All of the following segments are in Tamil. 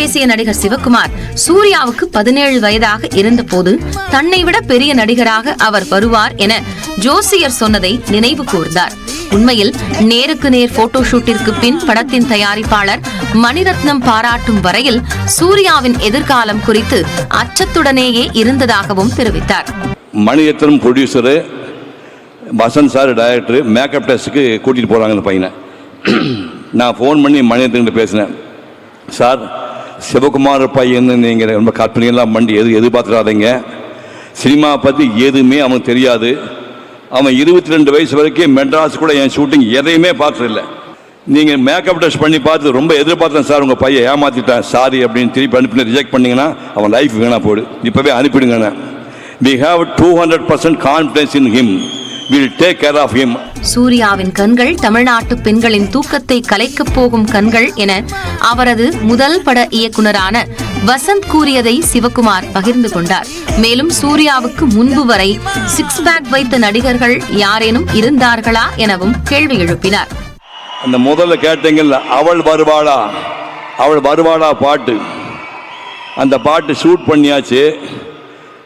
பேசிய நடிகர் சிவகுமார், சூர்யாவுக்கு 17 வயதாக இருந்தபோது தன்னை விட பெரிய நடிகராக அவர் வருவார் என ஜோசியர் சொன்னதை நினைவு கூர்ந்தார். உண்மையில் நேருக்கு நேர் போட்டோ ஷூட்டிற்கு பின் படத்தின் தயாரிப்பாளர் மணிரத்னம் பாராட்டும் வரையில் சூர்யாவின் எதிர்காலம் குறித்து அச்சத்துடனேயே இருந்ததாகவும் தெரிவித்தார். Maniratnam producer, Vasanth sir director makeup டெஸ்ட்டுக்கு கூட்டிகிட்டு போகிறாங்க அந்த பையனை. நான் ஃபோன் பண்ணி மணிரத்னம் பேசினேன். சார், சிவகுமார் பையன் நீங்கள் ரொம்ப கற்பனையெல்லாம் பண்ணி எதிர்பார்த்துடாதீங்க. சினிமா பற்றி எதுவுமே அவனுக்கு தெரியாது. அவன் 22 வயசு வரைக்கும் மெட்ராஸ் கூட என் ஷூட்டிங் எதையுமே பார்த்ததில்லை. நீங்கள் மேக்கப் டெஸ்ட் பண்ணி பார்த்து ரொம்ப எதிர்பார்த்தேன் சார், உங்கள் பையன் ஏமாற்றிட்டேன் சாரி அப்படின்னு திருப்பி அனுப்பி ரிஜெக்ட் பண்ணிங்கன்னா அவன் லைஃப் வேணா போடு, இப்போவே அனுப்பிடுங்கண்ணே. We have 200% confidence in him. We'll take care of him. சூர்யாவின் கண்கள் தமிழ்நாட்டு பெண்களின் தூக்கத்தை கலைக்கப் போகும் கண்கள் என அவரது முதல் பட இயக்குனரான வசந்த் கூறியதை சிவகுமார் பகிர்ந்து கொண்டார். மேலும் சூர்யாவுக்கு முன்பு வரை 6 பேக் வைத்த நடிகர்கள் யாரேனும் இருந்தார்களா எனவும் கேள்வி எழுப்பினார். அந்த முதல்ல கேட்டீங்கல்ல, அவள் வருவாளா பாட்டு, அந்த பாட்டு ஷூட் பண்ணியாச்சு.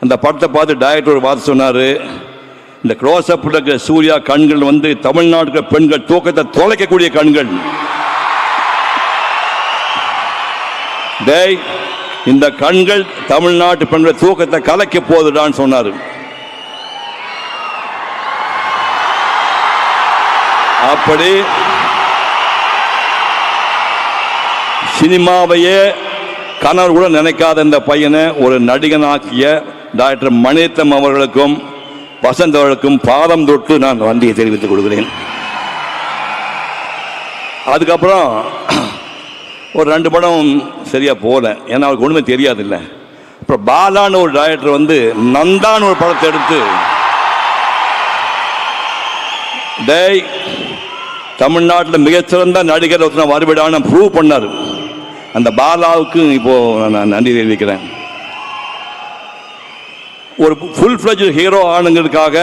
அந்த படத்தை பார்த்து டைரக்டர் ஒரு வார்த்தை சொன்னார், இந்த க்ளோஸ் அப் இருக்கிற சூர்யா கண்கள் வந்து தமிழ்நாட்டு பெண்கள் தூக்கத்தை தொலைக்கக்கூடிய கண்கள். டேய், இந்த கண்கள் தமிழ்நாட்டு பெண்கள் தூக்கத்தை கலைக்க போகுதுடான்னு சொன்னார். அப்படி சினிமாவையே கனவு கூட நினைக்காத இந்த பையனை ஒரு நடிகனாக்கிய டாக்டர் மணிரத்னம் அவர்களுக்கும் வசந்த் அவர்களுக்கும் பாதம் தொட்டு நான் நன்றியை தெரிவித்துக் கொள்கிறேன். அதுக்கப்புறம் ஒரு 2 படம் சரியா போகல, ஏன்னா அவருக்கு ஒன்றுமே தெரியாது இல்லை. அப்புறம் பாலான்னு ஒரு டைரக்டர் வந்து நந்தான்னு ஒரு படத்தை எடுத்து, டேய் தமிழ்நாட்டில் மிகச்சிறந்த நடிகர் ஒருத்தர் வருவிடான்னு ப்ரூவ் பண்ணார். அந்த பாலாவுக்கு இப்போ நான் நன்றி தெரிவிக்கிறேன். ஒரு ஃபுல் ஃப்ளெஜ் ஹீரோ ஆனுங்கிறதுக்காக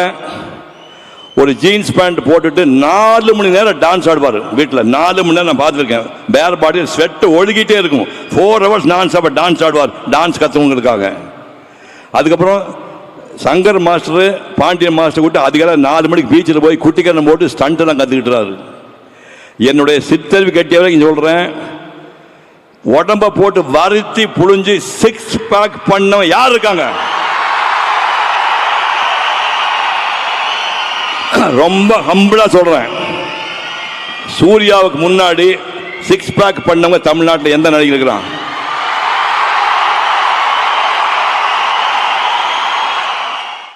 ஒரு ஜீன்ஸ் பேண்ட் போட்டுட்டு 4 மணி நேரம் டான்ஸ் ஆடுவார் வீட்டில். 4 மணி நேரம் நான் பார்த்துருக்கேன். பேர் பாடியில் ஸ்வெட் ஒழுகிட்டே இருக்கும். 4 hours நான் ஸ்டாப் டான்ஸ் ஆடுவார், டான்ஸ் கற்றுவங்களுக்காக. அதுக்கப்புறம் சங்கர் மாஸ்டரு, பாண்டியன் மாஸ்டர் கூட்டு அதிகாரம் 4 மணிக்கு பீச்சில் போய் குட்டிக்கரணம் போட்டு ஸ்டண்ட்டெல்லாம் கற்றுக்கிட்டுறாரு. என்னுடைய சித்தறிவு கட்டியவரை இங்கே சொல்கிறேன், உடம்ப போட்டு வருத்தி புழிஞ்சு 6 பேக் பண்ணவன் யார் இருக்காங்க? ரொம்ப ஹம்பிளா சொல்றேன், சூர்யாவுக்கு முன்னாடி 6 பேக் பண்ணவங்க தமிழ்நாட்டில் எந்த நடிகர் இருக்கிறான்?